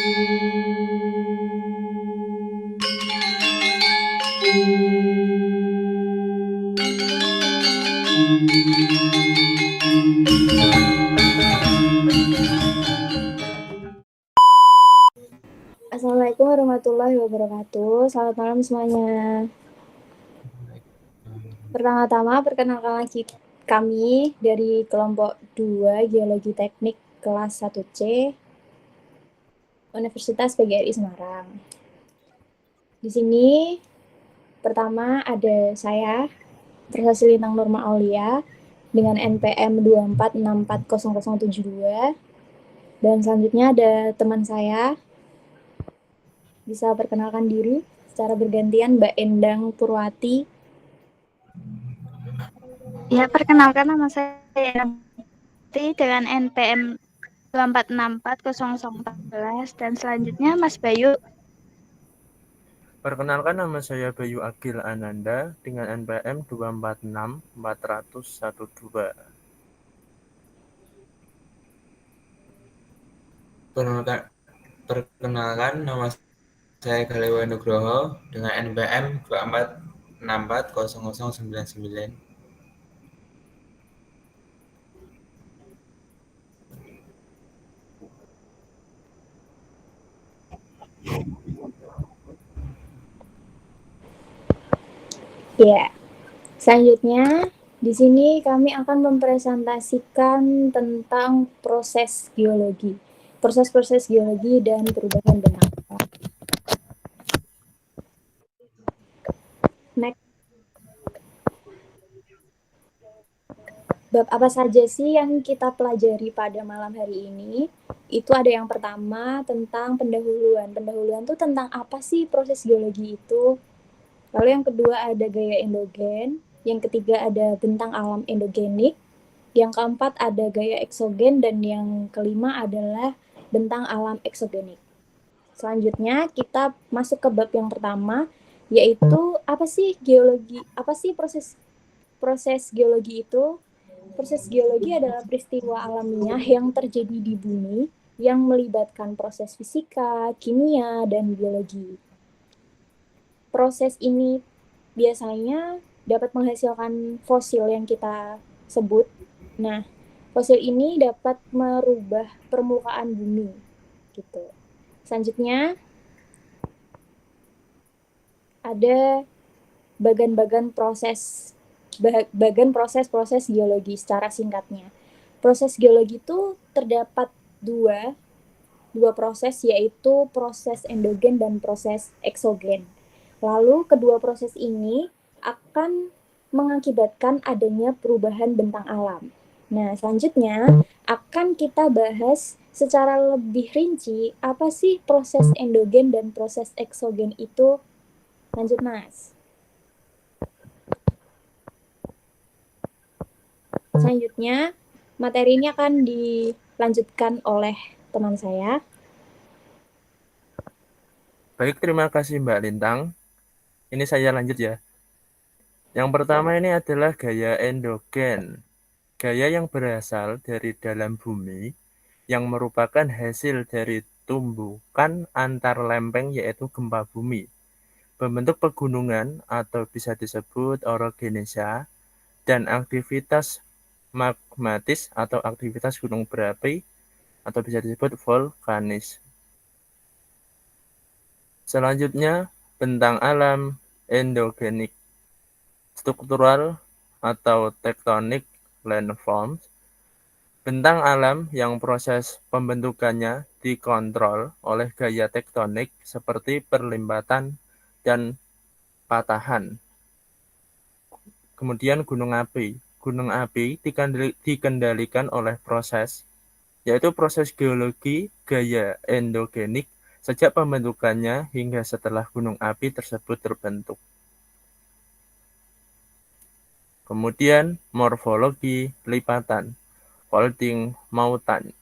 Assalamualaikum warahmatullahi wabarakatuh. Selamat malam semuanya. Pertama-tama perkenalkan lagi kami dari kelompok 2 Geologi Teknik kelas 1C Universitas PGRI Semarang. Di sini pertama ada saya, Prestasi Lintang Nurma Aulia dengan NPM 2464072, dan selanjutnya ada teman saya. Bisa perkenalkan diri secara bergantian, Mbak Endang Purwati. Ya, perkenalkan nama saya dengan NPM 2464014, dan selanjutnya Mas Bayu. Perkenalkan, nama saya Bayu Agil Ananda dengan NPM 2464012. Perkenalkan, nama saya Galewa Nugroho dengan NPM 2464099. Ya, selanjutnya di sini kami akan mempresentasikan tentang proses geologi, proses-proses geologi dan perubahan bentang alam. Next. Bab apa saja sih yang kita pelajari pada malam hari ini? Itu ada yang pertama tentang pendahuluan. Pendahuluan itu tentang apa sih proses geologi itu? Lalu yang kedua ada gaya endogen, yang ketiga ada bentang alam endogenik, yang keempat ada gaya eksogen, dan yang kelima adalah bentang alam eksogenik. Selanjutnya kita masuk ke bab yang pertama, yaitu apa sih geologi? Apa sih proses geologi itu? Proses geologi adalah peristiwa alamiah yang terjadi di bumi yang melibatkan proses fisika, kimia, dan biologi. Proses ini biasanya dapat menghasilkan fosil yang kita sebut. Nah, fosil ini dapat merubah permukaan bumi, gitu. Selanjutnya ada bagian proses geologi secara singkatnya. Proses geologi itu terdapat dua proses, yaitu proses endogen dan proses eksogen. Lalu kedua proses ini akan mengakibatkan adanya perubahan bentang alam. Nah, selanjutnya akan kita bahas secara lebih rinci apa sih proses endogen dan proses eksogen itu. Lanjut, Mas. Selanjutnya, materi ini akan dilanjutkan oleh teman saya. Baik, terima kasih Mbak Lintang. Ini saya lanjut ya. Yang pertama ini adalah gaya endogen. Gaya yang berasal dari dalam bumi yang merupakan hasil dari tumbukan antar lempeng, yaitu gempa bumi, membentuk pegunungan atau bisa disebut orogenesa, dan aktivitas magmatis atau aktivitas gunung berapi atau bisa disebut vulkanis. Selanjutnya, bentang alam endogenik, struktural atau tectonic landforms, bentang alam yang proses pembentukannya dikontrol oleh gaya tektonik seperti perlambatan dan patahan. Kemudian gunung api. Gunung api dikendalikan oleh proses, yaitu proses geologi gaya endogenik sejak pembentukannya hingga setelah gunung api tersebut terbentuk. Kemudian morfologi lipatan, folding mountain,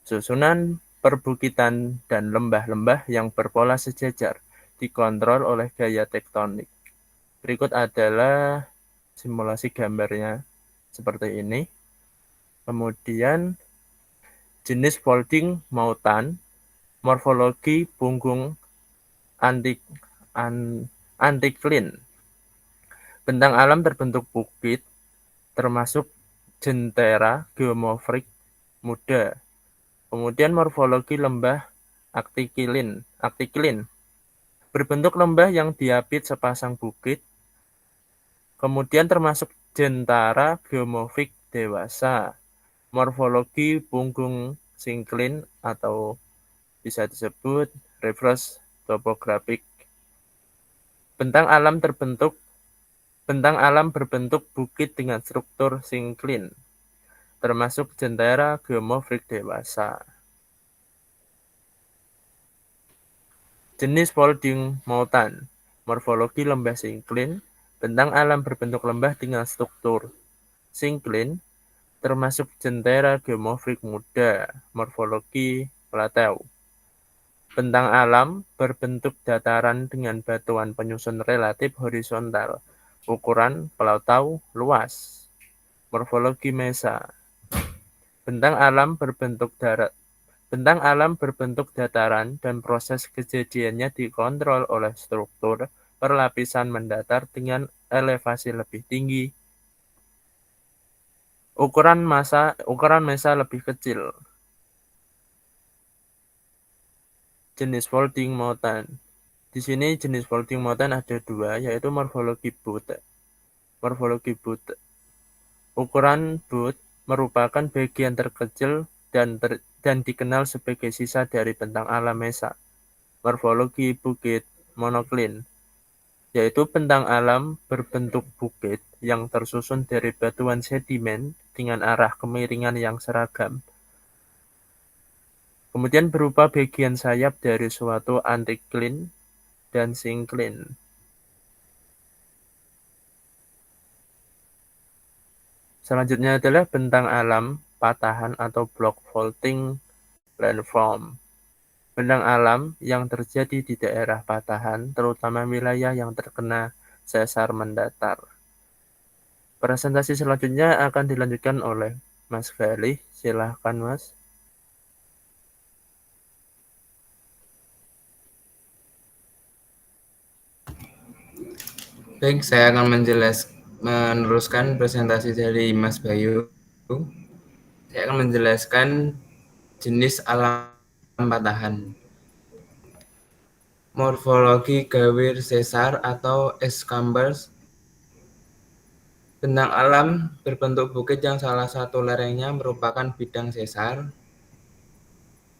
susunan perbukitan dan lembah-lembah yang berpola sejajar dikontrol oleh gaya tektonik. Berikut adalah simulasi gambarnya seperti ini. Kemudian jenis folding mountain Morfologi punggung antiklin. Bentang alam terbentuk bukit, termasuk jentera geomorfik muda. Kemudian morfologi lembah aktiklin. Berbentuk lembah yang diapit sepasang bukit. Kemudian termasuk jentera geomorfik dewasa. Morfologi punggung sinklin atau bisa disebut reverse topographic. Bentang alam berbentuk bukit dengan struktur sinklin, termasuk jentera geomorfik dewasa. Jenis folding mountain. Morfologi lembah sinklin. Bentang alam berbentuk lembah dengan struktur sinklin, termasuk jentera geomorfik muda. Morfologi plateau. Bentang alam berbentuk dataran dengan batuan penyusun relatif horizontal. Ukuran plateau luas. Morfologi mesa. Bentang alam berbentuk dataran dan proses kejadiannya dikontrol oleh struktur perlapisan mendatar dengan elevasi lebih tinggi. Ukuran mesa lebih kecil. Jenis folding mountain. Di sini jenis folding mountain ada dua, yaitu morfologi butte. Ukuran butte merupakan bagian terkecil dan dikenal sebagai sisa dari bentang alam mesa. Morfologi bukit monoklin, yaitu bentang alam berbentuk bukit yang tersusun dari batuan sedimen dengan arah kemiringan yang seragam. Kemudian berupa bagian sayap dari suatu antiklin dan sinklin. Selanjutnya adalah bentang alam patahan atau block faulting landform. Bentang alam yang terjadi di daerah patahan, terutama wilayah yang terkena sesar mendatar. Presentasi selanjutnya akan dilanjutkan oleh Mas Galih. Silahkan, Mas. Baik, saya akan meneruskan presentasi dari Mas Bayu. Saya akan menjelaskan jenis alam patahan. Morfologi gawir sesar atau escambers. Bentang alam berbentuk bukit yang salah satu lerengnya merupakan bidang sesar,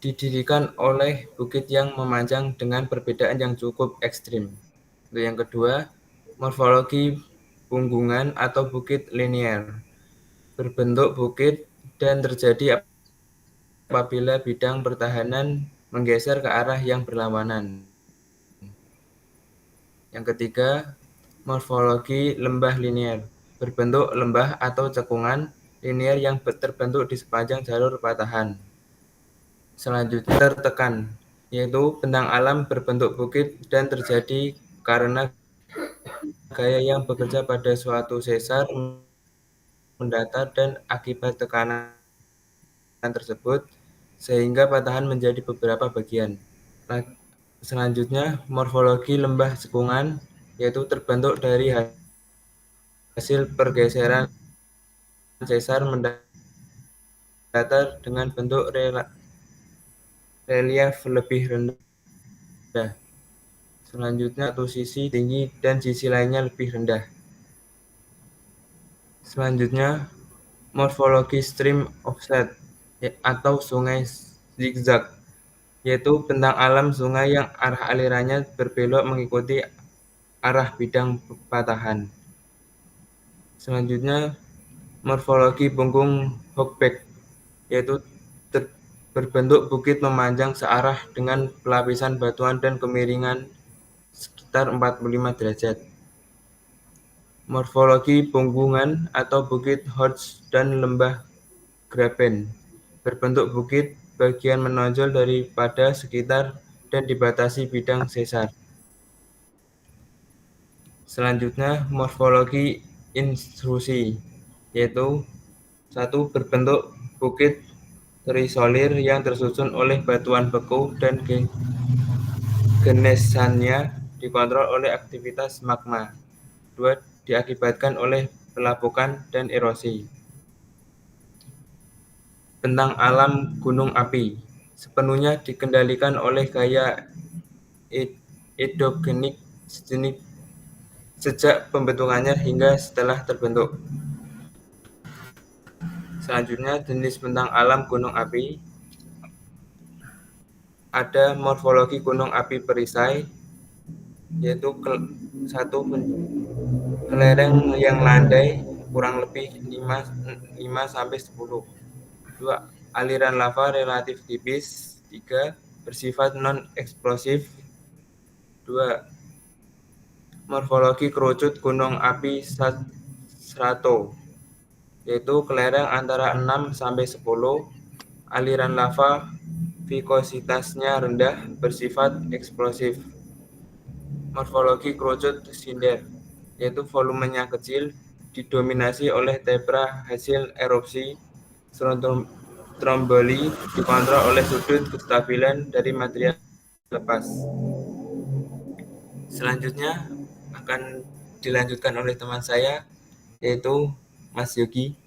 didirikan oleh bukit yang memanjang dengan perbedaan yang cukup ekstrim. Untuk yang kedua, morfologi punggungan atau bukit linier. Berbentuk bukit dan terjadi apabila bidang pertahanan menggeser ke arah yang berlawanan. Yang ketiga, morfologi lembah linier. Berbentuk lembah atau cekungan linier yang terbentuk di sepanjang jalur patahan. Selanjutnya tertekan, yaitu bentang alam berbentuk bukit dan terjadi karena gaya yang bekerja pada suatu sesar mendatar dan akibat tekanan tersebut sehingga patahan menjadi beberapa bagian. Selanjutnya, morfologi lembah cekungan, yaitu terbentuk dari hasil pergeseran sesar mendatar dengan bentuk relief lebih rendah. Selanjutnya, satu sisi tinggi dan sisi lainnya lebih rendah. Selanjutnya, morfologi stream offset atau sungai zigzag, yaitu bentang alam sungai yang arah alirannya berbelok mengikuti arah bidang patahan. Selanjutnya, morfologi punggung hogback, yaitu berbentuk bukit memanjang searah dengan pelapisan batuan dan kemiringan sekitar 45 derajat. Morfologi punggungan atau bukit Hodge dan lembah Graben. Berbentuk bukit, bagian menonjol daripada sekitar dan dibatasi bidang sesar. Selanjutnya, morfologi intrusi, yaitu satu berbentuk bukit terisolir yang tersusun oleh batuan beku dan genesannya dikontrol oleh aktivitas magma. 2. Diakibatkan oleh pelapukan dan erosi. Bentang alam gunung api sepenuhnya dikendalikan oleh gaya endogenik sejak pembentukannya hingga setelah terbentuk. Selanjutnya, jenis bentang alam gunung api. Ada morfologi gunung api perisai, yaitu satu kelereng yang landai kurang lebih 5-10. 2. Aliran lava relatif tipis. 3. Bersifat non-eksplosif. 2. Morfologi kerucut gunung api strato, yaitu kelereng antara 6-10. Aliran lava vikositasnya rendah, bersifat eksplosif. Morfologi kerucut sinder, yaitu volumenya kecil, didominasi oleh tebra hasil erupsi. Stromboli dikontrol oleh sudut kestabilan dari material lepas. Selanjutnya akan dilanjutkan oleh teman saya, yaitu Mas Yogi.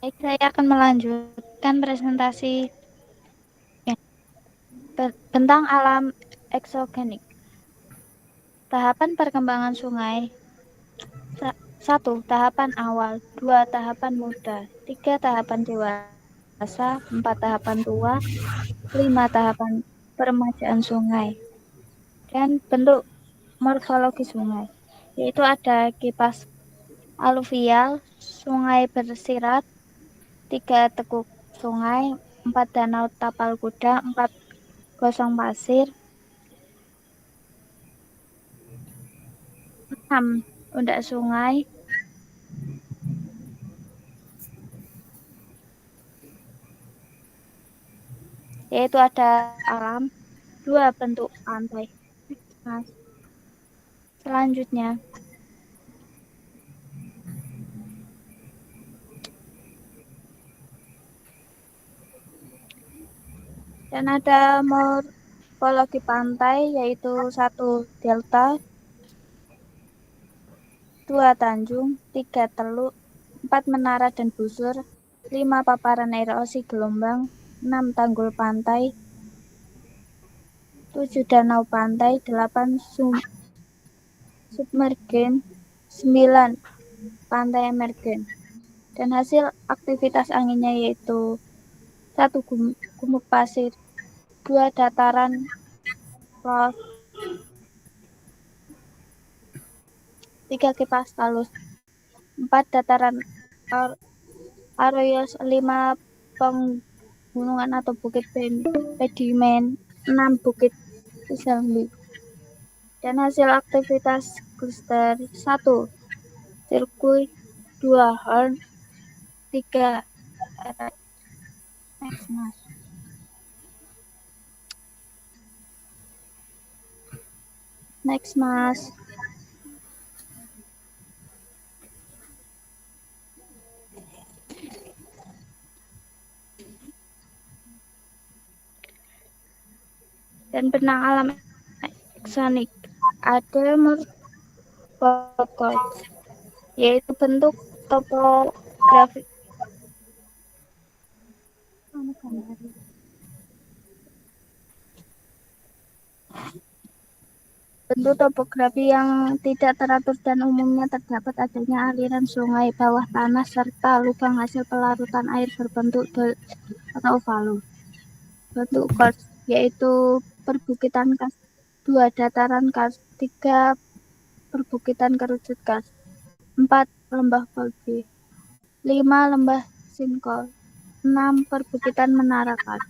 Baik, saya akan melanjutkan presentasi tentang alam eksogenik. Tahapan perkembangan sungai. 1. Tahapan awal. 2. Tahapan muda. 3. Tahapan dewasa. 4. Tahapan tua. 5. Tahapan peremajaan sungai. Dan bentuk morfologi sungai, yaitu ada kipas aluvial, sungai bersirat, 3 tekuk sungai, 4 danau tapal kuda, 4 gosong pasir, 6 undak sungai, yaitu ada alam, 2 bentuk pantai. Nah, selanjutnya, dan ada morfologi pantai, yaitu 1 delta, 2 tanjung, 3 teluk, 4 menara dan busur, 5 paparan erosi gelombang, 6 tanggul pantai, 7 danau pantai, 8 submergen, 9 pantai emergen. Dan hasil aktivitas anginnya yaitu 1 gumuk pasir, 2 dataran laut, 3 kipas talus, 4 dataran arroyos, 5 pegunungan atau bukit pedimen, 6 bukit Isambi. Dan hasil aktivitas kluster 1 sirkuit, 2 horn, 3 next mas. Next mas. Dan benang alam eksonik ada morfologi, yaitu bentuk topografi. Bentuk topografi yang tidak teratur dan umumnya terdapat adanya aliran sungai bawah tanah serta lubang hasil pelarutan air berbentuk atau valo. Bentuk karst yaitu perbukitan karst, 2 dataran karst, 3 perbukitan kerucut karst, 4 lembah Kolbe, 5 lembah Sinkol, 6 perbukitan menara karst.